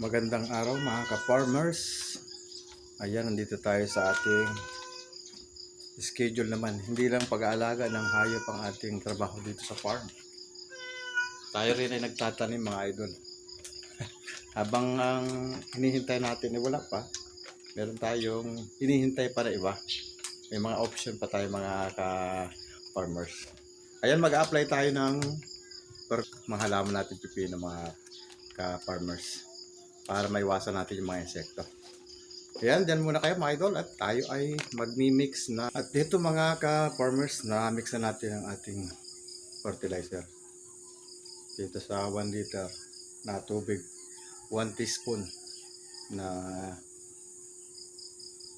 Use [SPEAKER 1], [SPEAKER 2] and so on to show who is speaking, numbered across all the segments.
[SPEAKER 1] Magandang araw mga ka-farmers. Ayan, nandito tayo sa ating schedule naman. Hindi lang pag-aalaga ng hayop ang ating trabaho dito sa farm. Tayo rin ay nagtatanim mga idol. Habang ang hinihintay natin ay wala pa, meron tayong hinihintay para iba. May mga option pa tayo mga ka-farmers. Ayan, mag-apply tayo ng mga halaman natin pipino mga ka-farmers para maiwasan natin yung mga insekto. Ayan, dyan muna kayo mga idol at tayo ay magmi-mix na. At dito mga ka-farmers, na-mix na natin ang ating fertilizer. Dito sa 1 liter na tubig, 1 teaspoon na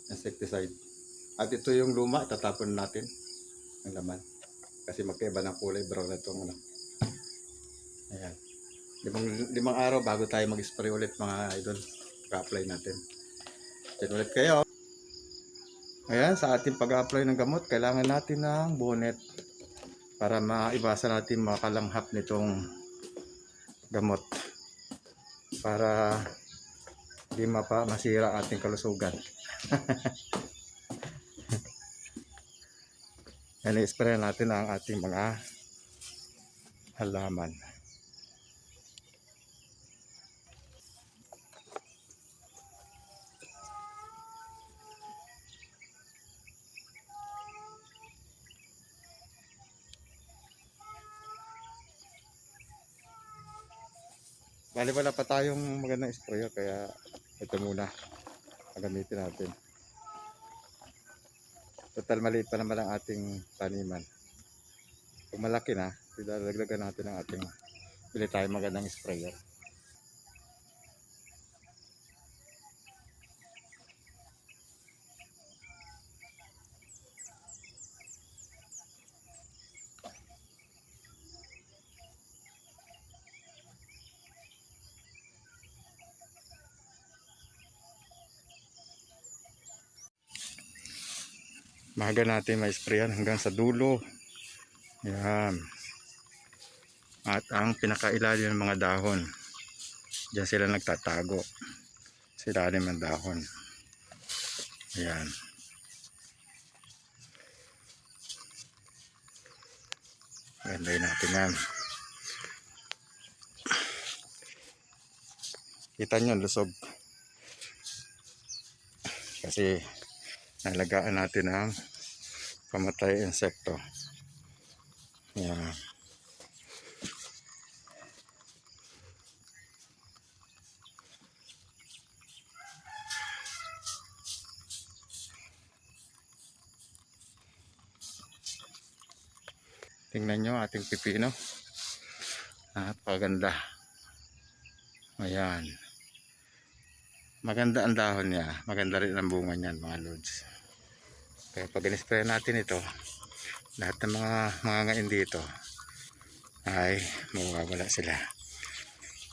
[SPEAKER 1] insecticide. At ito yung luma, tatapon natin ang laman. Kasi magkaiba ng kulay, brown na itong ano. Ayan. Limang araw bago tayo mag-spray ulit mga idol. Ka-apply natin. Diyan ulit kayo. Ayan, sa ating pag-apply ng gamot, kailangan natin ng bonnet para maiwasan natin makalanghap nitong gamot para hindi masira ating kalusugan. Yan, i-spray natin ang ating mga halaman. Bali wala pa tayong magandang sprayer kaya ito muna gagamitin natin. Total maliit pa naman ang ating taniman. Kung malaki na, dadagdagan natin ang ating bili tayo magandang sprayer. Mahaga natin ma-sprayan hanggang sa dulo. Yan. At ang pinakailalim ng mga dahon, diyan sila nagtatago sa ilalim ng dahon. Ayan. Gandahin natin yan. Kita nyo, lusog. Kasi nalagaan natin ang pamatay insekto. Ayan. Tingnan nyo ating pipino. Napakaganda. Ayan. Maganda ang dahon niya. Maganda rin ang bunga niyan mga lods. Kaya pag in-spray natin ito, lahat ng mga ngain dito ay mawawala sila.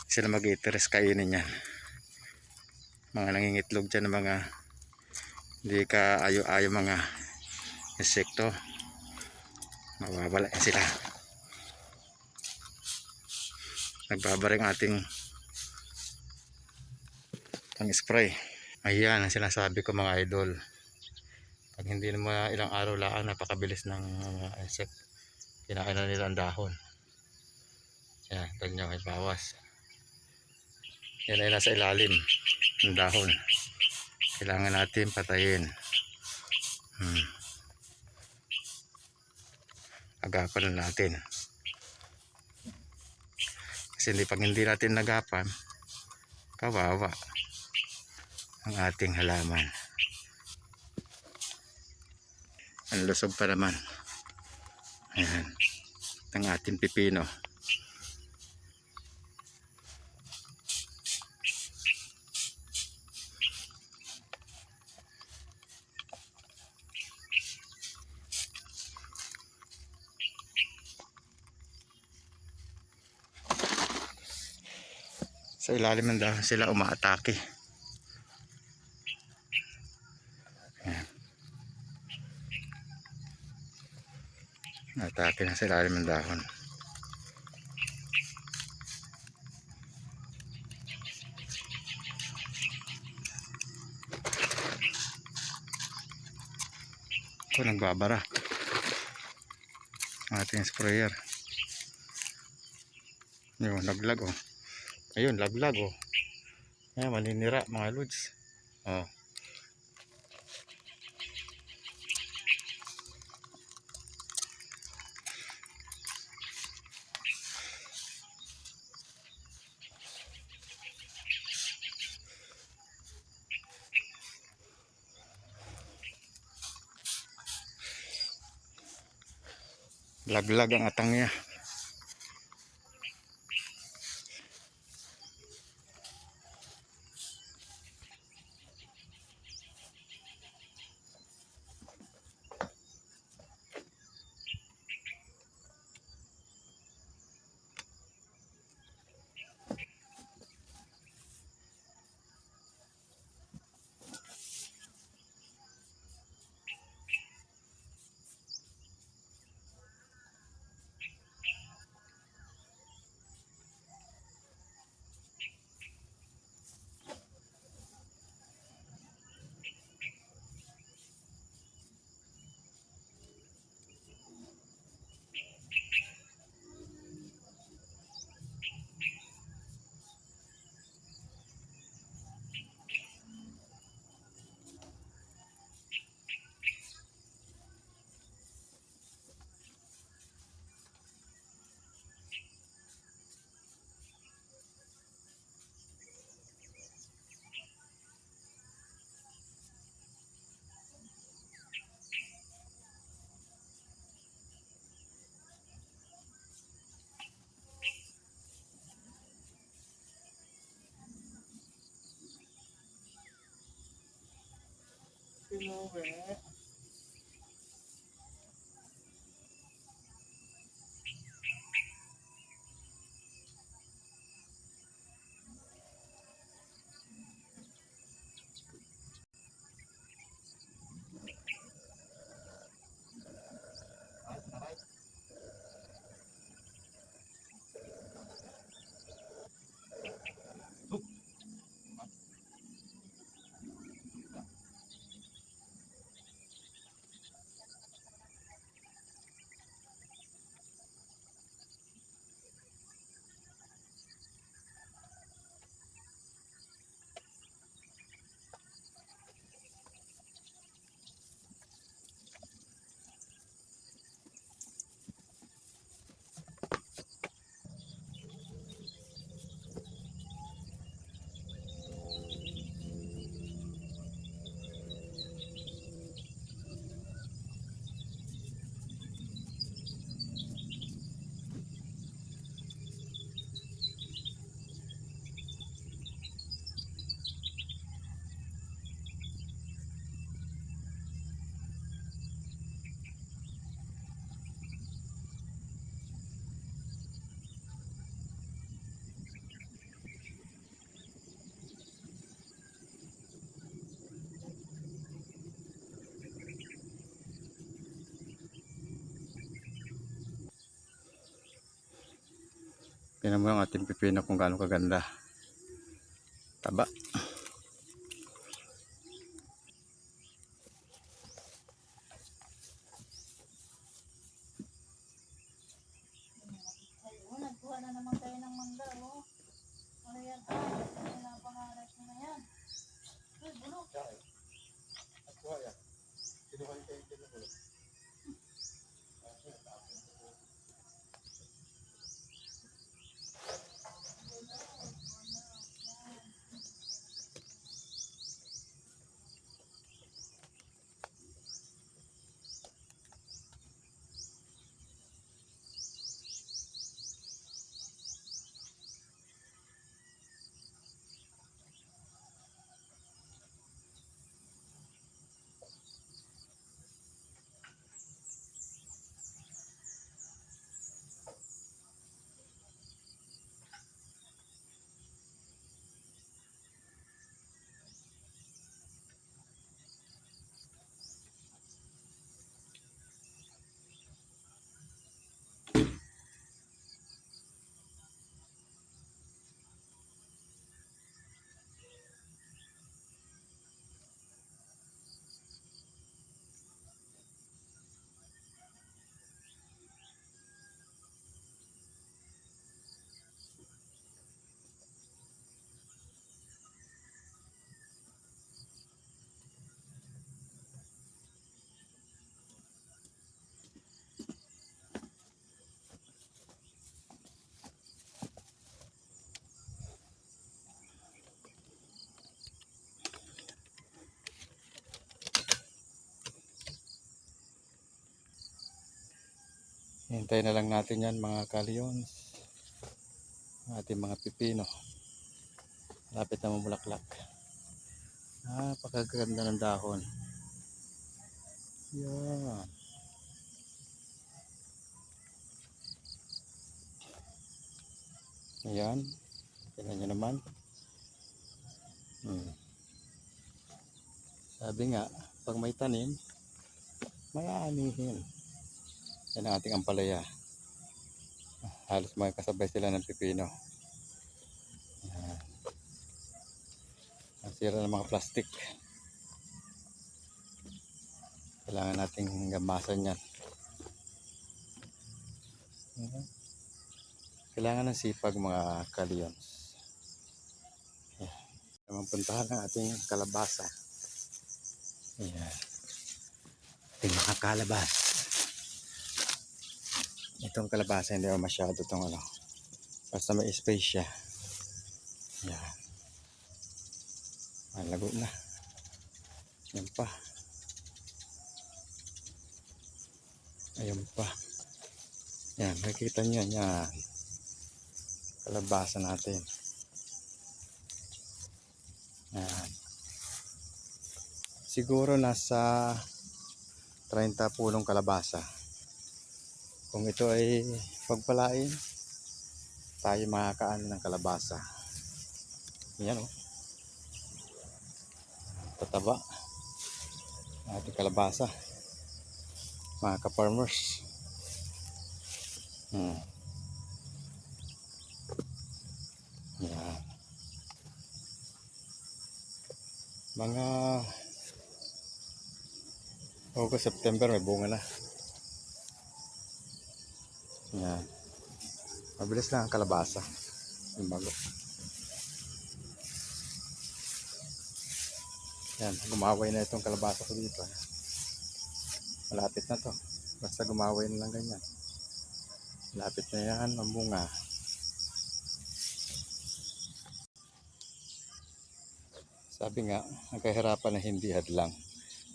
[SPEAKER 1] Sila mag-i-interest kainin yan. Mga nangingitlog dyan ng mga hindi ka ayo-ayo mga insekto. Mawawala sila. Nagbabaring ating pang-spray. Ayan ang sinasabi ko mga idol. Pag hindi naman ilang araw lang, napakabilis ng insect. Kinain na nila ang dahon. Yan, ganyan may bawas. Yan ay nasa ilalim ng dahon. Kailangan natin patayin. Agapan na natin. Kasi pag hindi natin nagapan, kawawa ang ating halaman. Ang lusog pa naman. Ayan. Ang ating pipino. Sa ilalim ng dahon sila umaatake. Ayan. Atake na sa ilalim ng dahon. Ito nagbabara ang ating sprayer. Yun, laglag oh. Ayun, laglag oh. Ayan, maninira mga lods. Oh. Laglag ang atang niya. Tingnan mo yung ating pipino kung gaano kaganda. Taba.
[SPEAKER 2] Nagkuha na naman kayo ng mangga, oh. Ano yan? Ano na ang pangalan nyo na yan? Uy, bulok.
[SPEAKER 1] At kuha yan. Kinuha yung kayo kinuha. Hintayin na lang natin yan mga kalyon. Ating mga pipino. Lapit na mamulaklak. Napakaganda ng dahon. Yan. Ayan. Tignan nyo naman. Sabi nga, pag may tanim, may aanihin. Yan ang ating ampalaya. Halos mga kasabay sila ng pipino. Yan. Ang sira ng mga plastic. Kailangan nating gamasan yan. Yan. Kailangan ng sipag mga kaliyons. Naman puntahan ang ating kalabasa. Ayan. Ating mga kalabas. Itong kalabasa hindi naman masyado itong ano. Basta may space siya. Ayan. Malago na. Ayan pa. Ayan pa. Ayan. Makikita nyo yan. Yan. Kalabasa natin. Ayan. Siguro nasa 30 pulong kalabasa. Kung ito ay pagpalain, tayo makakaano ng kalabasa. Yan o. Tataba. Ating kalabasa. Mga ka-farmers. Yan. Mga August, September may bunga na. Yan. Mabilis lang ang kalabasa. Yung bago. Yan. Gumaway na itong kalabasa ko dito. Malapit na to. Basta gumaway na lang ganyan. Malapit na yan ang bunga. Sabi nga, ang kahirapan na hindi hadlang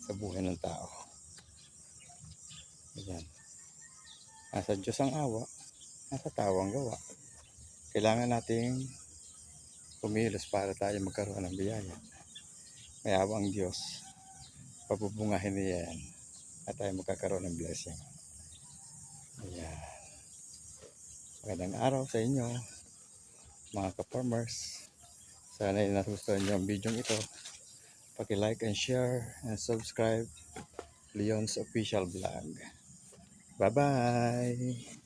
[SPEAKER 1] sa buhay ng tao. Ayan. Nasa Diyos ang awa, nasa tao ang gawa. Kailangan nating kumilos para tayo magkaroon ng biyaya. May awa ang Diyos. Pabubungahin niya yan at tayo magkakaroon ng blessing. Ayan. Magandang araw sa inyo, mga ka-farmers. Sana ay nagustuhan niyo ang video ito. Paki-like and share and subscribe Leon's Official Vlog. Bye-bye!